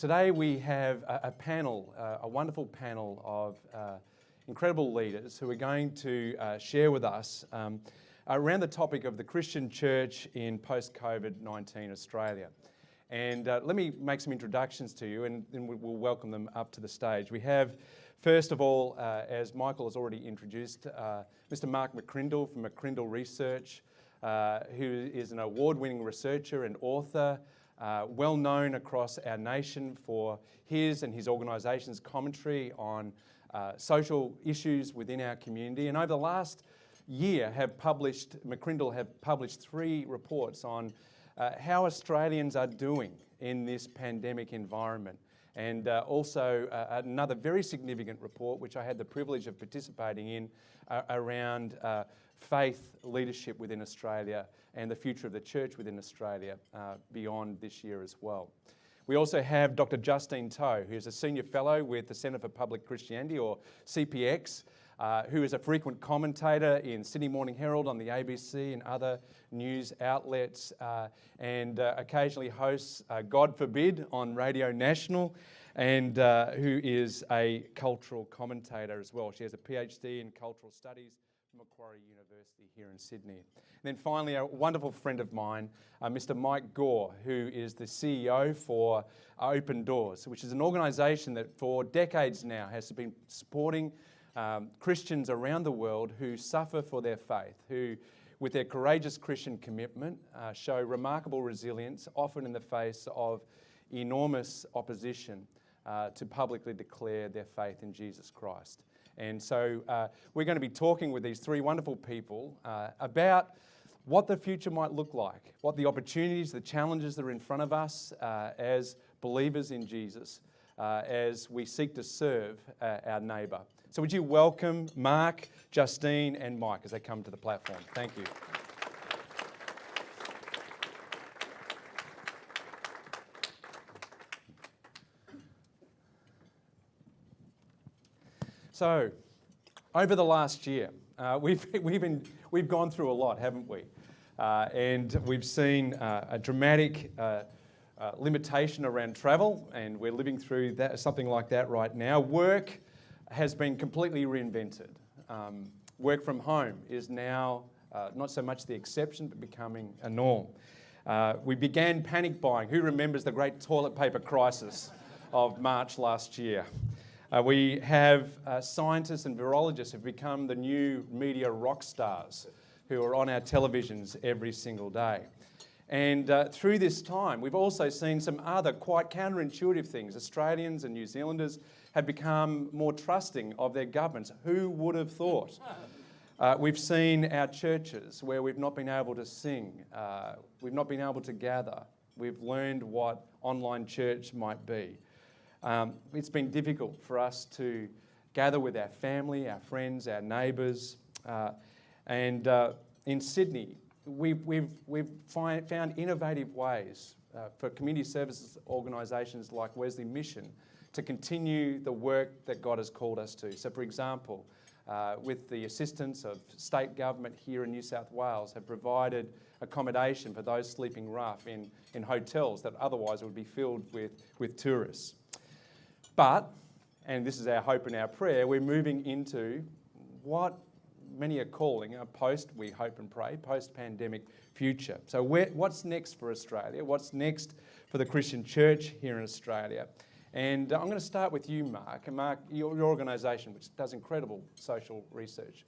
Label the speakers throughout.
Speaker 1: Today we have a panel, a wonderful panel of incredible leaders who are going to share with us around the topic of the Christian church in post-COVID-19 Australia. And let me make some introductions to you, and then we'll welcome them up to the stage. We have, first of all, as Michael has already introduced, Mr. Mark McCrindle from McCrindle Research, who is an award-winning researcher and author, well known across our nation for his and his organisation's commentary on social issues within our community. And over the last year, McCrindle have published 3 reports on how Australians are doing in this pandemic environment. And also another very significant report, which I had the privilege of participating in, around faith leadership within Australia and the future of the church within Australia beyond this year as well. We also have Dr. Justine Toe, who is a senior fellow with the Centre for Public Christianity, or CPX, who is a frequent commentator in Sydney Morning Herald, on the ABC and other news outlets, and occasionally hosts, God forbid, on Radio National, and who is a cultural commentator as well. She has a PhD in cultural studies from Macquarie University here in Sydney. And then finally, a wonderful friend of mine, Mr. Mike Gore, who is the CEO for Open Doors, which is an organisation that for decades now has been supporting Christians around the world who suffer for their faith, who, with their courageous Christian commitment, show remarkable resilience, often in the face of enormous opposition to publicly declare their faith in Jesus Christ. And so we're going to be talking with these 3 wonderful people about what the future might look like, what the opportunities, the challenges that are in front of us as believers in Jesus, as we seek to serve our neighbour. So would you welcome Mark, Justine and Mike as they come to the platform. Thank you. So, over the last year, we've gone through a lot, haven't we? And we've seen a dramatic limitation around travel, and we're living through something like that right now. Work has been completely reinvented. Work from home is now not so much the exception, but becoming a norm. We began panic buying. Who remembers the great toilet paper crisis of March last year? We have scientists and virologists who've become the new media rock stars who are on our televisions every single day. And through this time, we've also seen some other quite counterintuitive things. Australians and New Zealanders have become more trusting of their governments. Who would have thought? We've seen our churches where we've not been able to sing, we've not been able to gather. We've learned what online church might be. It's been difficult for us to gather with our family, our friends, our neighbours. And in Sydney, we've found innovative ways for community services organisations like Wesley Mission to continue the work that God has called us to. So, for example, with the assistance of state government here in New South Wales, have provided accommodation for those sleeping rough in hotels that otherwise would be filled with tourists. But, and this is our hope and our prayer, we're moving into what many are calling a we hope and pray, post-pandemic future. So what's next for Australia? What's next for the Christian church here in Australia? And I'm going to start with you, Mark. And Mark, your organisation, which does incredible social research,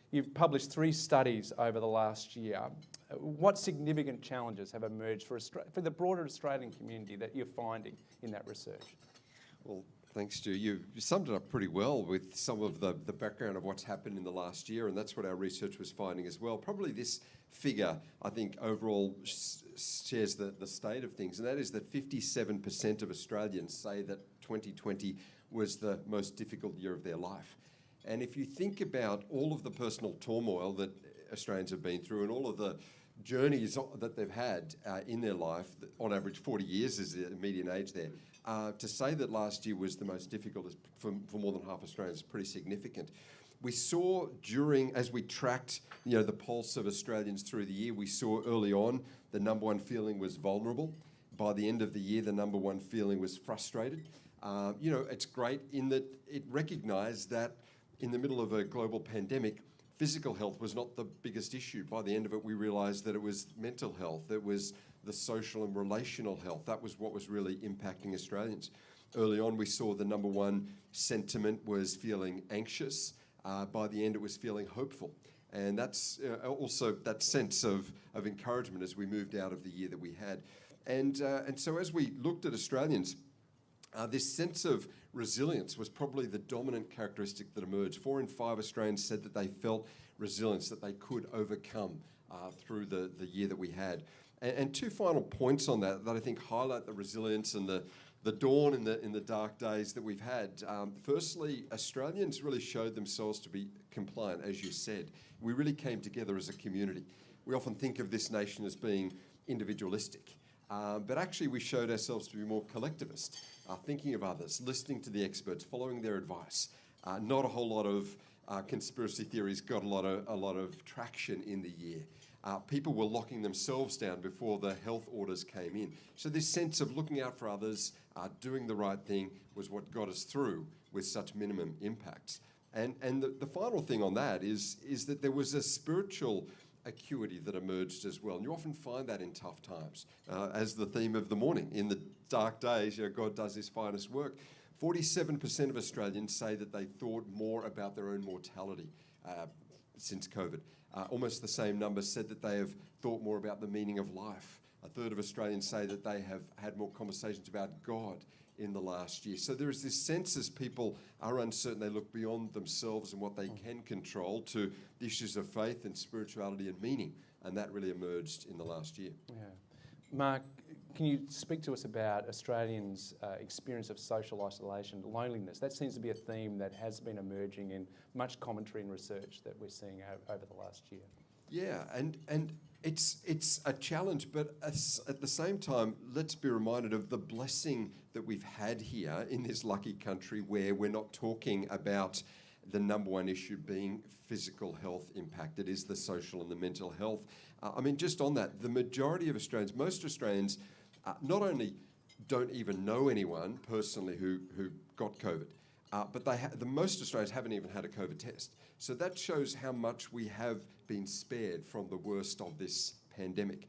Speaker 1: you've published 3 studies over the last year. What significant challenges have emerged for the broader Australian community that you're finding in that research?
Speaker 2: Well, thanks, Stu. You summed it up pretty well with some of the background of what's happened in the last year, and that's what our research was finding as well. Probably this figure, I think, overall shares the state of things, and that is that 57% of Australians say that 2020 was the most difficult year of their life. And if you think about all of the personal turmoil that Australians have been through and all of the journeys that they've had in their life, on average 40 years is the median age there, to say that last year was the most difficult for more than half Australians is pretty significant. We saw as we tracked, the pulse of Australians through the year, we saw early on the number one feeling was vulnerable. By the end of the year, the number one feeling was frustrated. It's great in that it recognised that in the middle of a global pandemic, physical health was not the biggest issue. By the end of it, we realised that it was mental health, it was the social and relational health. That was what was really impacting Australians. Early on, we saw the number one sentiment was feeling anxious. By the end, it was feeling hopeful. And that's also that sense of encouragement as we moved out of the year that we had. And so as we looked at Australians, this sense of resilience was probably the dominant characteristic that emerged. 4 in 5 Australians said that they felt resilience, that they could overcome through the year that we had. And 2 final points on that I think highlight the resilience and the dawn in the dark days that we've had. Firstly, Australians really showed themselves to be compliant, as you said. We really came together as a community. We often think of this nation as being individualistic, but actually we showed ourselves to be more collectivist, thinking of others, listening to the experts, following their advice. Not a whole lot of conspiracy theories got a lot of traction in the year. People were locking themselves down before the health orders came in. So this sense of looking out for others, doing the right thing was what got us through with such minimum impacts. And the final thing on that is that there was a spiritual acuity that emerged as well. And you often find that in tough times. As the theme of the morning, in the dark days, God does his finest work. 47% of Australians say that they thought more about their own mortality since COVID. Almost the same number said that they have thought more about the meaning of life. A third of Australians say that they have had more conversations about God in the last year. So there is this sense as people are uncertain, they look beyond themselves and what they can control to the issues of faith and spirituality and meaning. And that really emerged in the last year.
Speaker 1: Yeah. Mark, can you speak to us about Australians' experience of social isolation, loneliness? That seems to be a theme that has been emerging in much commentary and research that we're seeing over the last year.
Speaker 2: Yeah, and it's a challenge, but at the same time, let's be reminded of the blessing that we've had here in this lucky country where we're not talking about the number one issue being physical health impact. It is the social and the mental health. Just on that, the majority of Australians, most Australians, not only don't even know anyone personally who got COVID, but the most Australians haven't even had a COVID test. So that shows how much we have been spared from the worst of this pandemic.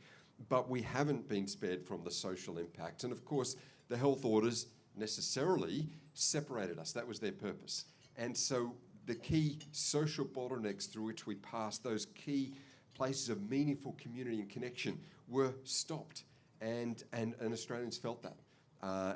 Speaker 2: But we haven't been spared from the social impact. And of course, the health orders necessarily separated us. That was their purpose. And so the key social bottlenecks through which we passed, those key places of meaningful community and connection, were stopped. And Australians felt that.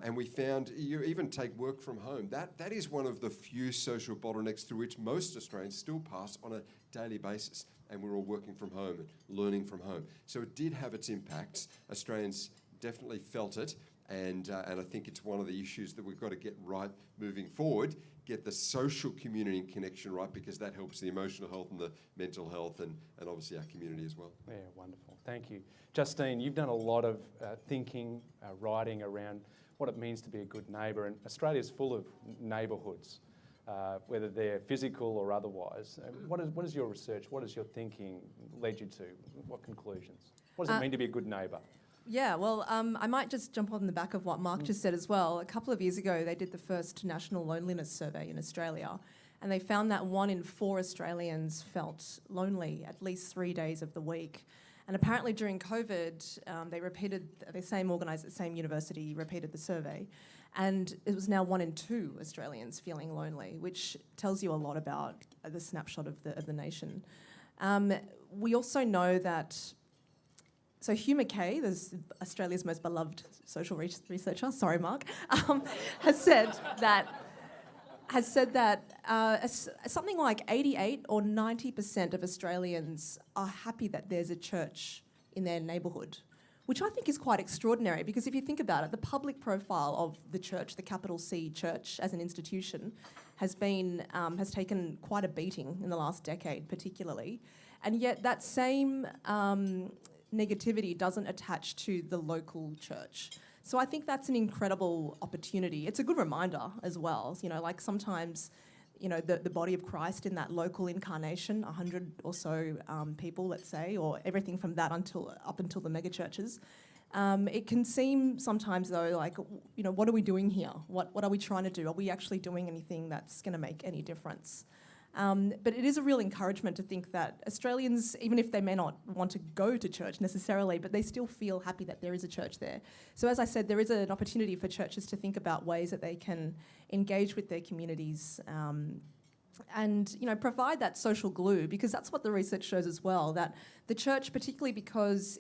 Speaker 2: And we found, you even take work from home, that is one of the few social bottlenecks through which most Australians still pass on a daily basis. And we're all working from home and learning from home. So it did have its impacts. Australians definitely felt it. And I think it's one of the issues that we've got to get right moving forward, get the social community and connection right, because that helps the emotional health and the mental health and obviously our community as well.
Speaker 1: Yeah, wonderful. Thank you. Justine, you've done a lot of thinking, writing around what it means to be a good neighbour, and Australia's full of neighbourhoods, whether they're physical or otherwise. What is your research, what has your thinking led you to? What conclusions? What does it mean to be a good neighbour?
Speaker 3: Yeah, well, I might just jump on the back of what Mark just said as well. A couple of years ago, they did the first national loneliness survey in Australia, and they found that 1 in 4 Australians felt lonely at least 3 days of the week. And apparently during COVID, they repeated, the same university repeated the survey, and it was now 1 in 2 Australians feeling lonely, which tells you a lot about the snapshot of the nation. We also know that. So Hugh Mackay, Australia's most beloved social researcher, sorry Mark, has said that something like 88 or 90% of Australians are happy that there's a church in their neighbourhood, which I think is quite extraordinary, because if you think about it, the public profile of the church, the capital C church as an institution, has taken quite a beating in the last decade particularly, and yet that same negativity doesn't attach to the local church. So I think that's an incredible opportunity. It's a good reminder as well. Like sometimes, the body of Christ in that local incarnation, 100 or so people, let's say, or everything from that up until the mega churches, It can seem sometimes, though, like, what are we doing here? What are we trying to do? Are we actually doing anything that's going to make any difference? But it is a real encouragement to think that Australians, even if they may not want to go to church necessarily, but they still feel happy that there is a church there. So as I said, there is an opportunity for churches to think about ways that they can engage with their communities and provide that social glue, because that's what the research shows as well, that the church, particularly because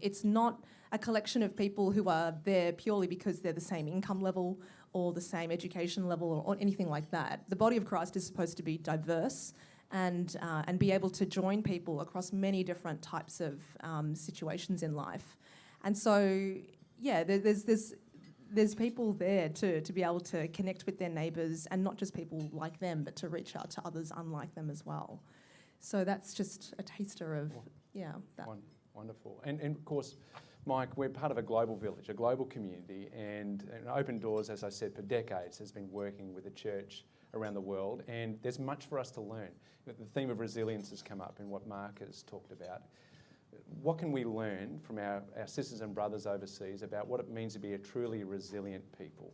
Speaker 3: it's not a collection of people who are there purely because they're the same income level or the same education level or anything like that. The body of Christ is supposed to be diverse and be able to join people across many different types of situations in life. And so, yeah, there's people there to be able to connect with their neighbours, and not just people like them, but to reach out to others unlike them as well. So that's just a taster of, that.
Speaker 1: Wonderful. And of course, Mike, we're part of a global village, a global community, and Open Doors, as I said, for decades has been working with the church around the world, and there's much for us to learn. The theme of resilience has come up in what Mark has talked about. What can we learn from our sisters and brothers overseas about what it means to be a truly resilient people?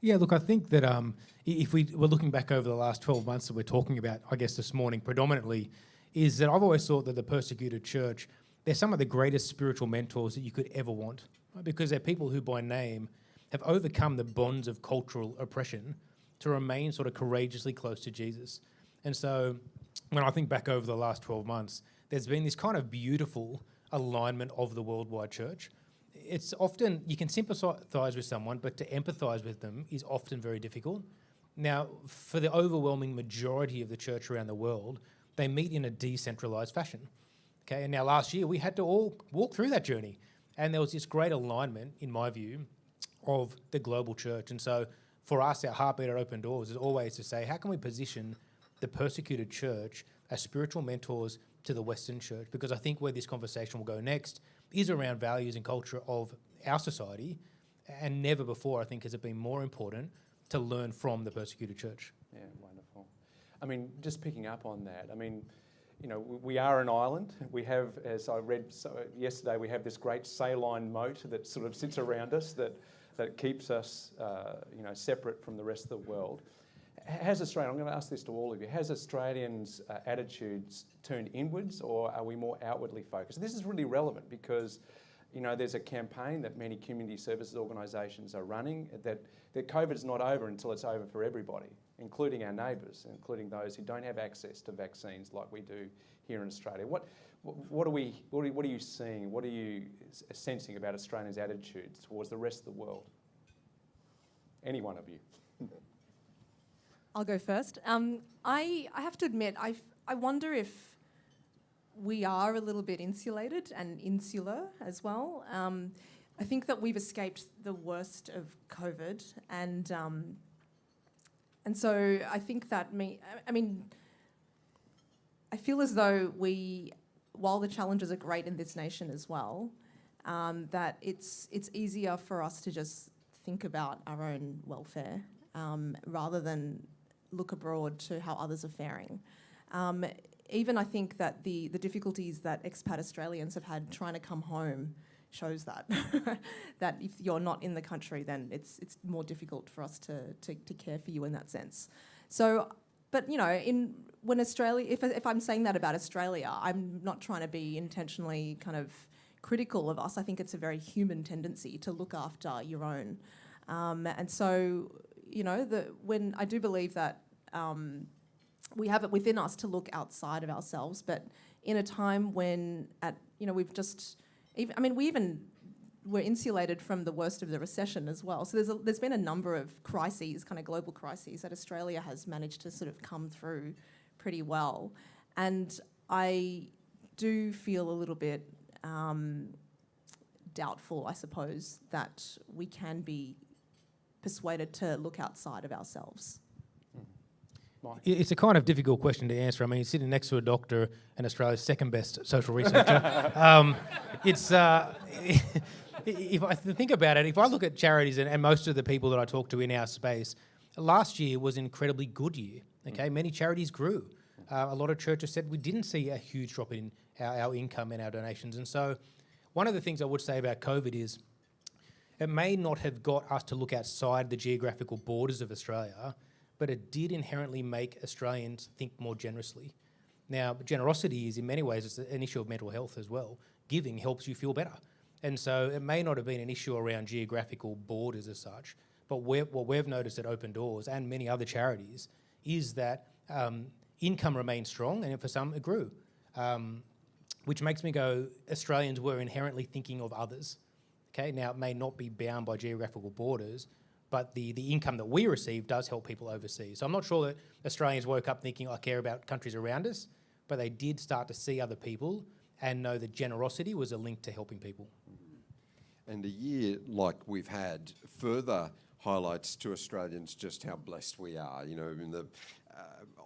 Speaker 4: Yeah, look, I think that if we're looking back over the last 12 months that we're talking about, I guess this morning predominantly, is that I've always thought that the persecuted church, they're some of the greatest spiritual mentors that you could ever want, right? Because they're people who by name have overcome the bonds of cultural oppression to remain sort of courageously close to Jesus. And so when I think back over the last 12 months, there's been this kind of beautiful alignment of the worldwide church. It's often, you can sympathise with someone, but to empathise with them is often very difficult. Now, for the overwhelming majority of the church around the world, they meet in a decentralised fashion. Okay, and now last year we had to all walk through that journey, and there was this great alignment, in my view, of the global church. And so for us, our heartbeat at Open Doors is always to say, how can we position the persecuted church as spiritual mentors to the Western church? Because I think where this conversation will go next is around values and culture of our society, and never before, I think, has it been more important to learn from the persecuted church.
Speaker 1: Yeah, wonderful. I mean, just picking up on that, I mean, we are an island. We have, as I read yesterday, we have this great saline moat that sort of sits around us that keeps us, separate from the rest of the world. I'm going to ask this to all of you, has Australians' attitudes turned inwards, or are we more outwardly focused? This is really relevant because, there's a campaign that many community services organisations are running that COVID is not over until it's over for everybody, including our neighbours, including those who don't have access to vaccines like we do here in Australia. What are you seeing? What are you sensing about Australians' attitudes towards the rest of the world? Any one of you?
Speaker 3: I'll go first. I have to admit, I wonder if we are a little bit insulated and insular as well. I think that we've escaped the worst of COVID, and so I think that I feel as though while the challenges are great in this nation as well, that it's easier for us to just think about our own welfare rather than look abroad to how others are faring. Even I think that the difficulties that expat Australians have had trying to come home shows that that if you're not in the country, then it's more difficult for us to care for you in that sense. So, but when Australia, if I'm saying that about Australia, I'm not trying to be intentionally kind of critical of us. I think it's a very human tendency to look after your own, and so when I do believe that we have it within us to look outside of ourselves, but in a time when we're insulated from the worst of the recession as well. So there's been a number of crises, kind of global crises, that Australia has managed to sort of come through pretty well, and I do feel a little bit doubtful, I suppose, that we can be persuaded to look outside of ourselves.
Speaker 4: Mike? It's a kind of difficult question to answer. I mean, you're sitting next to a doctor and Australia's second best social researcher. If I think about it, if I look at charities and most of the people that I talk to in our space, last year was an incredibly good year. Okay, many charities grew. A lot of churches said we didn't see a huge drop in our income and our donations, and so one of the things I would say about COVID is it may not have got us to look outside the geographical borders of Australia, but it did inherently make Australians think more generously. Now, generosity is in many ways it's an issue of mental health as well. Giving helps you feel better. And so it may not have been an issue around geographical borders as such, but what we've noticed at Open Doors and many other charities is that income remained strong, and for some it grew, which makes me go, Australians were inherently thinking of others. Okay, now it may not be bound by geographical borders, but the income that we receive does help people overseas. So I'm not sure that Australians woke up thinking, I care about countries around us, but they did start to see other people and know that generosity was a link to helping people.
Speaker 2: And a year like we've had further highlights to Australians just how blessed we are, you know, in the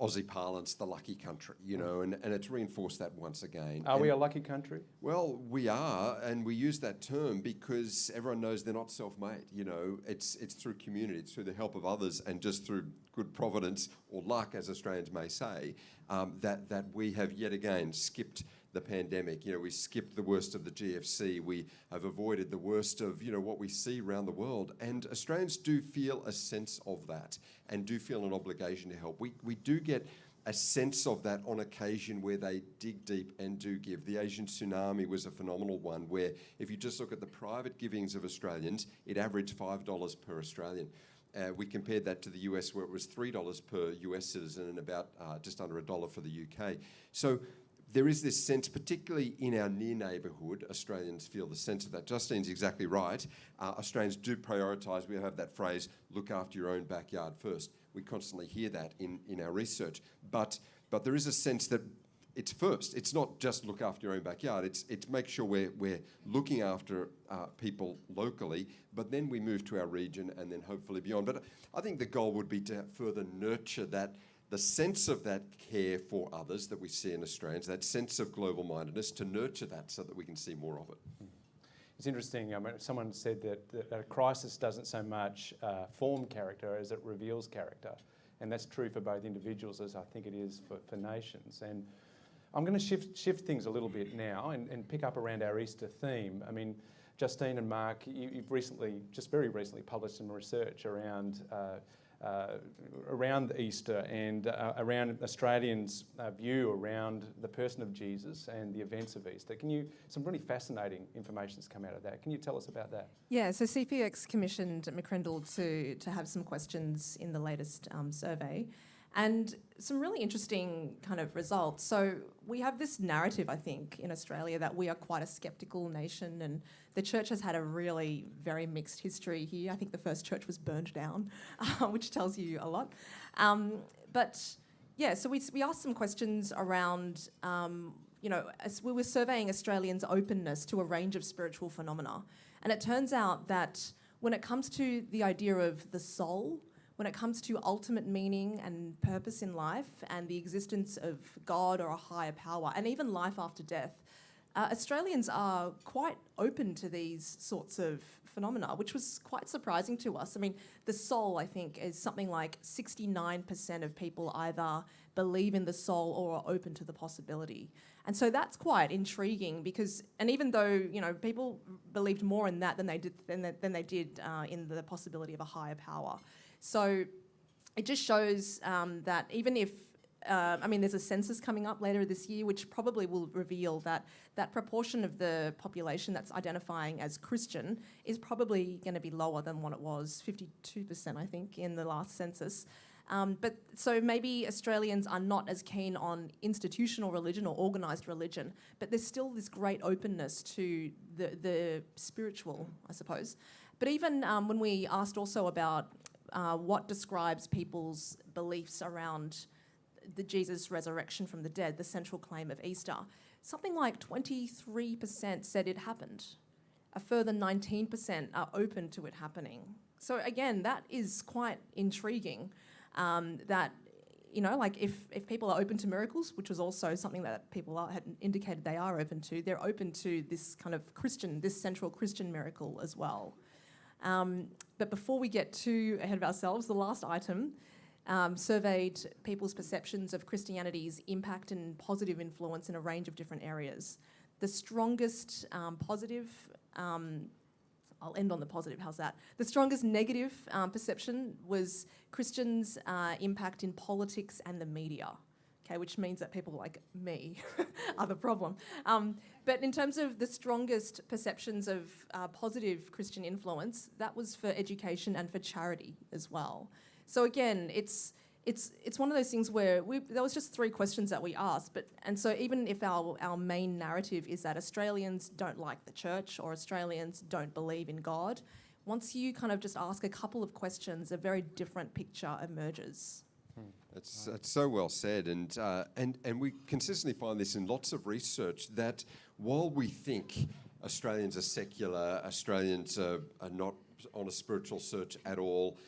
Speaker 2: Aussie parlance, the lucky country, you know, and it's reinforced that once again.
Speaker 1: Are we a lucky country?
Speaker 2: Well, we are, and we use that term because everyone knows they're not self-made, you know, it's through community, it's through the help of others, and just through good providence or luck, as Australians may say, that we have yet again skipped the pandemic. You know, we skipped the worst of the GFC. We have avoided the worst of, you know, what we see around the world. And Australians do feel a sense of that and do feel an obligation to help. We do get a sense of that on occasion where they dig deep and do give. The Asian tsunami was a phenomenal one where if you just look at the private givings of Australians, it averaged $5 per Australian. We compared that to the US where it was $3 per US citizen and about just under $1 for the UK. So there is this sense, particularly in our near neighbourhood, Australians feel the sense of that. Justine's exactly right. Australians do prioritise, we have that phrase, look after your own backyard first. We constantly hear that in our research. But there is a sense that it's first. It's not just look after your own backyard. It's make sure we're looking after people locally, but then we move to our region and then hopefully beyond. But I think the goal would be to further nurture that, the sense of that care for others that we see in Australians, that sense of global mindedness, to nurture that so that we can see more of it.
Speaker 1: It's interesting. I mean, someone said that a crisis doesn't so much form character as it reveals character. And that's true for both individuals as I think it is for nations. And I'm going to shift things a little bit now and pick up around our Easter theme. I mean, Justine and Mark, you've recently, just very recently, published some research around Easter and around Australians' view around the person of Jesus and the events of Easter. Some really fascinating information has come out of that. Can you tell us about that?
Speaker 3: Yeah, so CPX commissioned McCrindle to have some questions in the latest survey, and some really interesting kind of results. So we have this narrative, I think, in Australia that we are quite a sceptical nation, and the church has had a really very mixed history here. I think the first church was burned down, which tells you a lot. But yeah, so we asked some questions around, as we were surveying Australians' openness to a range of spiritual phenomena. And it turns out that when it comes to the idea of the soul, when it comes to ultimate meaning and purpose in life and the existence of God or a higher power, and even life after death, Australians are quite open to these sorts of phenomena, which was quite surprising to us. I mean, the soul, I think, is something like 69% of people either believe in the soul or are open to the possibility. And so that's quite intriguing because, and even though, people believed more in that than they did in the possibility of a higher power. So it just shows that even if, there's a census coming up later this year, which probably will reveal that proportion of the population that's identifying as Christian is probably going to be lower than what it was, 52%, I think, in the last census. But so maybe Australians are not as keen on institutional religion or organised religion, but there's still this great openness to the spiritual, I suppose. But even when we asked also about what describes people's beliefs around the Jesus resurrection from the dead, the central claim of Easter, something like 23% said it happened. A further 19% are open to it happening. So again, that is quite intriguing. That, if people are open to miracles, which was also something that people had indicated they are open to, they're open to this kind of this central Christian miracle as well. But before we get too ahead of ourselves, the last item surveyed people's perceptions of Christianity's impact and positive influence in a range of different areas. the strongest positive, I'll end on the positive, how's that? The strongest negative perception was Christians' impact in politics and the media. Okay, which means that people like me are the problem. But in terms of the strongest perceptions of positive Christian influence, that was for education and for charity as well. So again, it's one of those things where there was just 3 questions that we asked, and so even if our main narrative is that Australians don't like the church or Australians don't believe in God, once you kind of just ask a couple of questions, a very different picture emerges.
Speaker 2: It's so well said, and we consistently find this in lots of research that while we think Australians are secular, Australians are not on a spiritual search at all,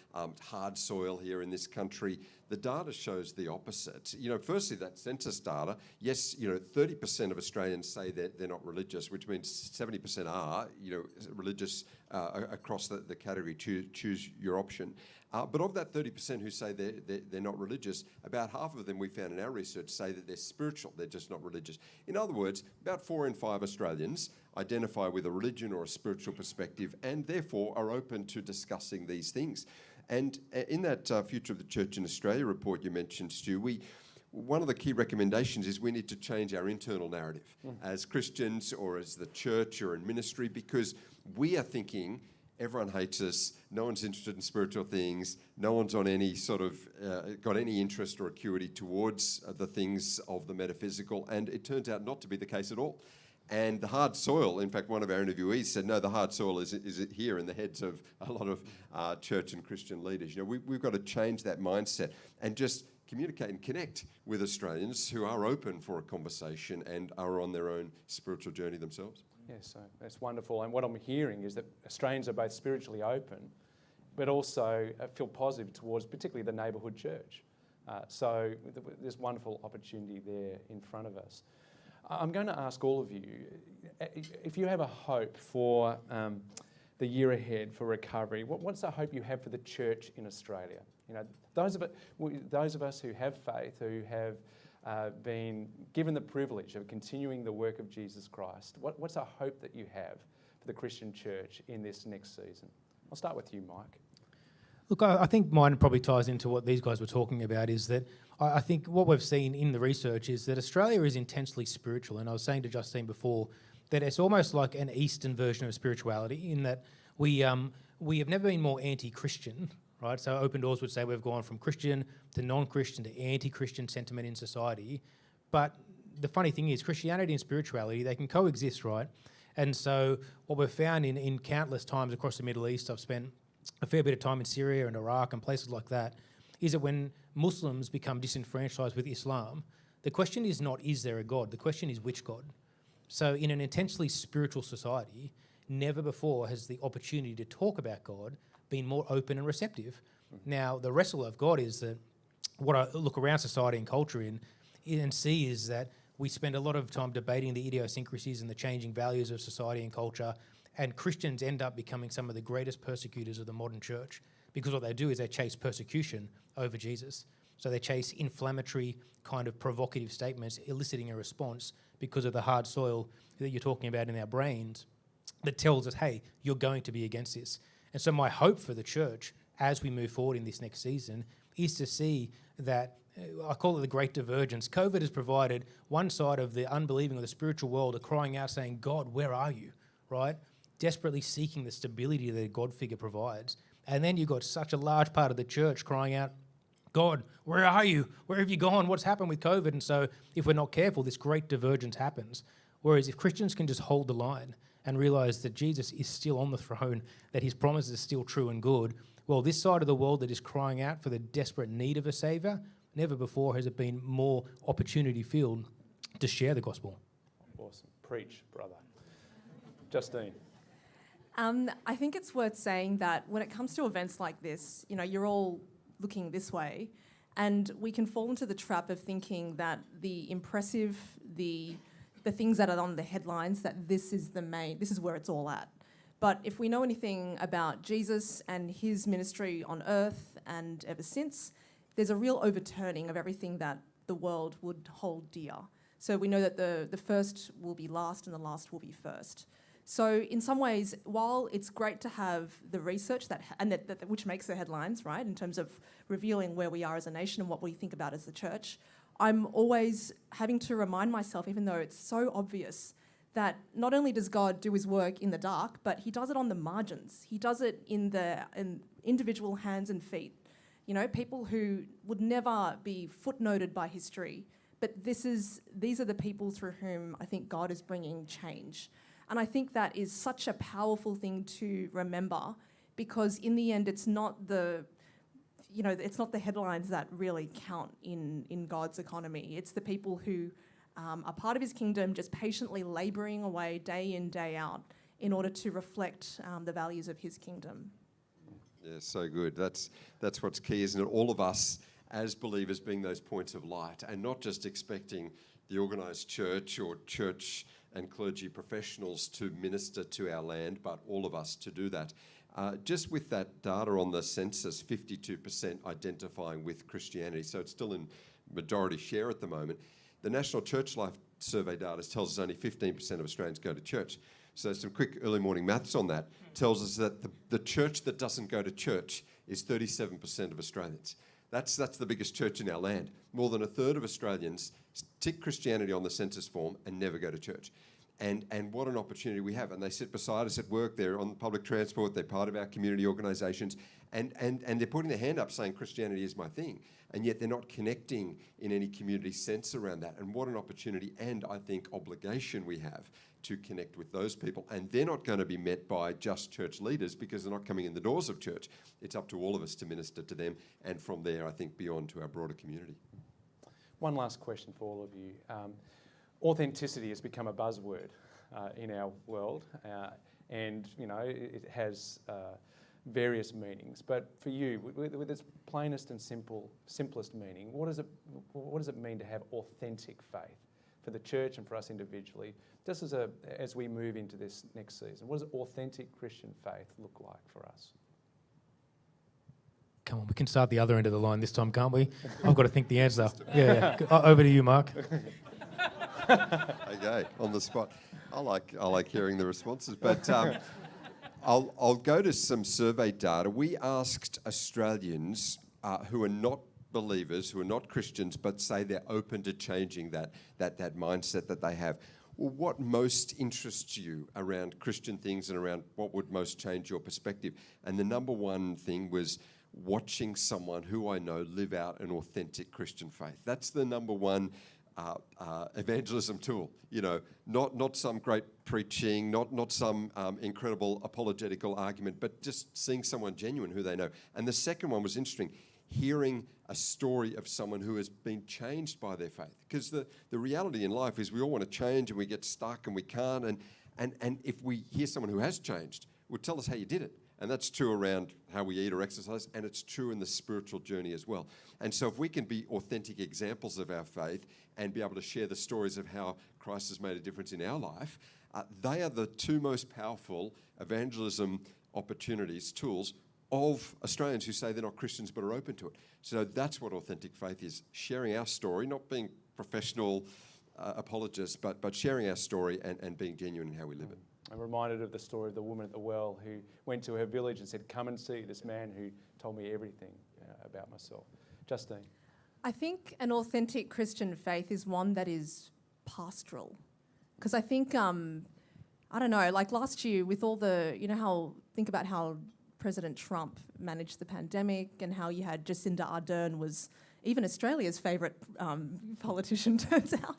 Speaker 2: hard soil here in this country, the data shows the opposite. Firstly, that census data, yes, 30% of Australians say that they're not religious, which means 70% are, religious across the category, choose your option. But of that 30% who say they're not religious, about half of them we found in our research say that they're spiritual, they're just not religious. In other words, about 4 in 5 Australians identify with a religion or a spiritual perspective and therefore are open to discussing these things. And in that Future of the Church in Australia report you mentioned, Stu, one of the key recommendations is we need to change our internal narrative as Christians or as the church or in ministry, because we are thinking everyone hates us, no one's interested in spiritual things, no one's on any sort of got any interest or acuity towards the things of the metaphysical, and it turns out not to be the case at all. And the hard soil, in fact, one of our interviewees said, no, the hard soil is here in the heads of a lot of church and Christian leaders. We've got to change that mindset and just communicate and connect with Australians who are open for a conversation and are on their own spiritual journey themselves.
Speaker 1: Yes, so that's wonderful. And what I'm hearing is that Australians are both spiritually open, but also feel positive towards particularly the neighbourhood church. So there's wonderful opportunity there in front of us. I'm going to ask all of you, if you have a hope for the year ahead for recovery, what's the hope you have for the church in Australia? Those of us who have faith, who have been given the privilege of continuing the work of Jesus Christ, what's a hope that you have for the Christian church in this next season? I'll start with you, Mike.
Speaker 4: Look, I think mine probably ties into what these guys were talking about, is that I think what we've seen in the research is that Australia is intensely spiritual. And I was saying to Justine before that it's almost like an Eastern version of spirituality, in that we have never been more anti-Christian, right? So Open Doors would say we've gone from Christian to non-Christian to anti-Christian sentiment in society. But the funny thing is, Christianity and spirituality, they can coexist, right? And so what we've found in countless times across the Middle East, I've spent a fair bit of time in Syria and Iraq and places like that, is that when Muslims become disenfranchised with Islam, the question is not, is there a God? The question is, which God? So in an intensely spiritual society, never before has the opportunity to talk about God been more open and receptive. Now, the wrestle of God is that what I look around society and culture and see is that we spend a lot of time debating the idiosyncrasies and the changing values of society and culture, and Christians end up becoming some of the greatest persecutors of the modern church, because what they do is they chase persecution over Jesus. So they chase inflammatory, kind of provocative statements, eliciting a response because of the hard soil that you're talking about in our brains that tells us, hey, you're going to be against this. And so my hope for the church as we move forward in this next season is to see that, I call it the great divergence. COVID has provided one side of the unbelieving or the spiritual world are crying out saying, God, where are you, right? Desperately seeking the stability that a God figure provides. And then you've got such a large part of the church crying out, God, where are you? Where have you gone? What's happened with COVID? And so if we're not careful, this great divergence happens. Whereas if Christians can just hold the line and realize that Jesus is still on the throne, that his promise is still true and good, well, this side of the world that is crying out for the desperate need of a saviour, never before has it been more opportunity filled to share the gospel.
Speaker 1: Awesome. Preach, brother. Justine.
Speaker 3: I think it's worth saying that when it comes to events like this, you're all looking this way, and we can fall into the trap of thinking that the impressive, the things that are on the headlines, that this is where it's all at. But if we know anything about Jesus and his ministry on earth and ever since, there's a real overturning of everything that the world would hold dear. So we know that the first will be last and the last will be first. So in some ways, while it's great to have the research which makes the headlines, right, in terms of revealing where we are as a nation and what we think about as the church, I'm always having to remind myself, even though it's so obvious, that not only does God do his work in the dark, but he does it on the margins. He does it in individual hands and feet. You know, people who would never be footnoted by history. But these are the people through whom I think God is bringing change. And I think that is such a powerful thing to remember, because in the end, it's not the headlines that really count in God's economy. It's the people who are part of his kingdom, just patiently labouring away day in, day out in order to reflect the values of his kingdom.
Speaker 2: Yeah, so good. That's what's key, isn't it? All of us as believers being those points of light, and not just expecting the organised church or church and clergy professionals to minister to our land, but all of us to do that. Just with that data on the census, 52% identifying with Christianity, so it's still in majority share at the moment. The National Church Life Survey data tells us only 15% of Australians go to church. So some quick early morning maths on that tells us that the church that doesn't go to church is 37% of Australians. That's the biggest church in our land. More than a third of Australians tick Christianity on the census form and never go to church. And what an opportunity we have. And they sit beside us at work, they're on public transport, they're part of our community organisations, and they're putting their hand up saying Christianity is my thing. And yet they're not connecting in any community sense around that. And what an opportunity and, I think, obligation we have to connect with those people. And they're not going to be met by just church leaders because they're not coming in the doors of church. It's up to all of us to minister to them, and from there, I think, beyond to our broader community.
Speaker 1: One last question for all of you. Authenticity has become a buzzword in our world, and you know it has various meanings. But for you, with its plainest and simplest meaning, what does it mean to have authentic faith for the church and for us individually, just as we move into this next season? What does authentic Christian faith look like for us?
Speaker 4: Come on, we can start the other end of the line this time, can't we? I've got to think the answer. Yeah. Over to you, Mark.
Speaker 2: Okay, on the spot. I like hearing the responses, but I'll go to some survey data. We asked Australians who are not believers, who are not Christians, but say they're open to changing that mindset that they have. Well, what most interests you around Christian things and around what would most change your perspective? And the number one thing was watching someone who I know live out an authentic Christian faith. That's the number one evangelism tool. You know, not some great preaching, not some incredible apologetical argument, but just seeing someone genuine who they know. And the second one was interesting, hearing a story of someone who has been changed by their faith. Because the reality in life is we all want to change and we get stuck and we can't. And if we hear someone who has changed, it will tell us how you did it. And that's true around how we eat or exercise, and it's true in the spiritual journey as well. And so if we can be authentic examples of our faith and be able to share the stories of how Christ has made a difference in our life, they are the two most powerful evangelism opportunities, tools, of Australians who say they're not Christians but are open to it. So that's what authentic faith is, sharing our story, not being professional apologists, but sharing our story and being genuine in how we live it.
Speaker 1: I'm reminded of the story of the woman at the well who went to her village and said, "Come and see this man who told me everything about myself." Justine.
Speaker 3: I think an authentic Christian faith is one that is pastoral. Because I think, I don't know, like last year with all the, think about how President Trump managed the pandemic and how you had Jacinda Ardern was even Australia's favourite politician, turns out.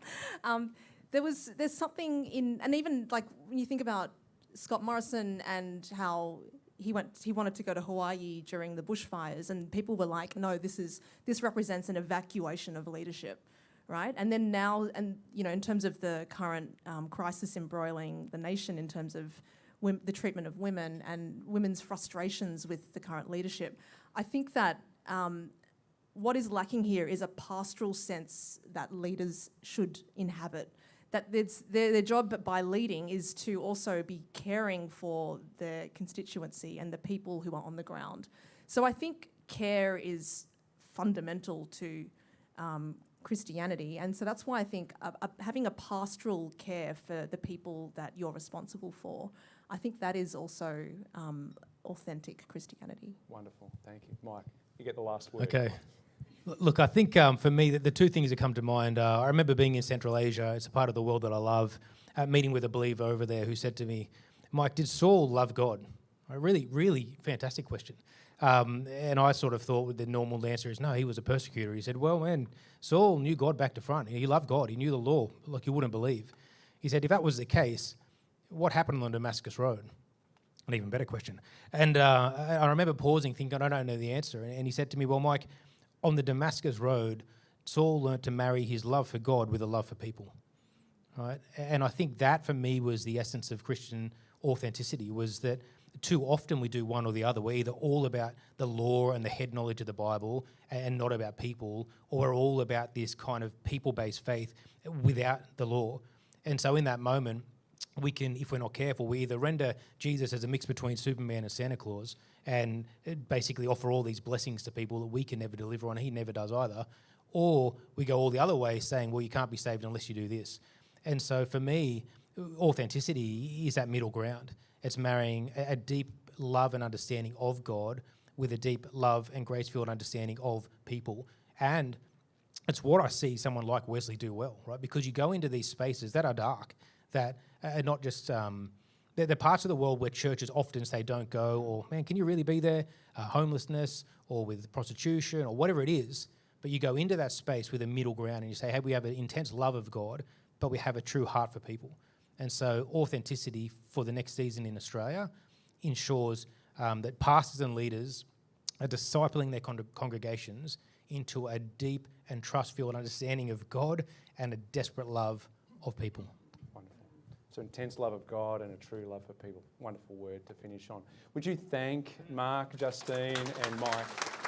Speaker 3: There's something in, and even like when you think about Scott Morrison and how he wanted to go to Hawaii during the bushfires, and people were like, no, this represents an evacuation of leadership, right? And then now, and in terms of the current crisis embroiling the nation in terms of the treatment of women and women's frustrations with the current leadership, I think that what is lacking here is a pastoral sense that leaders should inhabit. That it's their job by leading is to also be caring for their constituency and the people who are on the ground. So I think care is fundamental to Christianity. And so that's why I think having a pastoral care for the people that you're responsible for, I think that is also authentic Christianity.
Speaker 1: Wonderful. Thank you. Mike, you get the last word.
Speaker 4: Okay. Look, I think for me, the two things that come to mind are, I remember being in Central Asia. It's a part of the world that I love, meeting with a believer over there who said to me, Mike, did Saul love God? A really, really fantastic question. And I sort of thought the normal answer is no, he was a persecutor. He said, well, man, Saul knew God back to front. He loved God. He knew the law like you wouldn't believe. He said, if that was the case, what happened on Damascus Road? An even better question. And I remember pausing, thinking, I don't know the answer. And he said to me, well, Mike, on the Damascus Road, Saul learnt to marry his love for God with a love for people. Right? And I think that for me was the essence of Christian authenticity, was that too often we do one or the other. We're either all about the law and the head knowledge of the Bible and not about people, or we're all about this kind of people-based faith without the law. And so in that moment, we can, if we're not careful, we either render Jesus as a mix between Superman and Santa Claus and basically offer all these blessings to people that we can never deliver on, he never does either, or we go all the other way saying, well, you can't be saved unless you do this. And so for me, authenticity is that middle ground. It's marrying a deep love and understanding of God with a deep love and grace-filled understanding of people. And it's what I see someone like Wesley do well, right? Because you go into these spaces that are dark, that are not just... they're parts of the world where churches often say don't go, or, man, can you really be there? Homelessness, or with prostitution, or whatever it is. But you go into that space with a middle ground and you say, hey, we have an intense love of God, but we have a true heart for people. And so authenticity for the next season in Australia ensures that pastors and leaders are discipling their congregations into a deep and trust-filled understanding of God and a desperate love of people.
Speaker 1: Wonderful. So intense love of God and a true love for people. Wonderful word to finish on. Would you thank Mark, Justine and Mike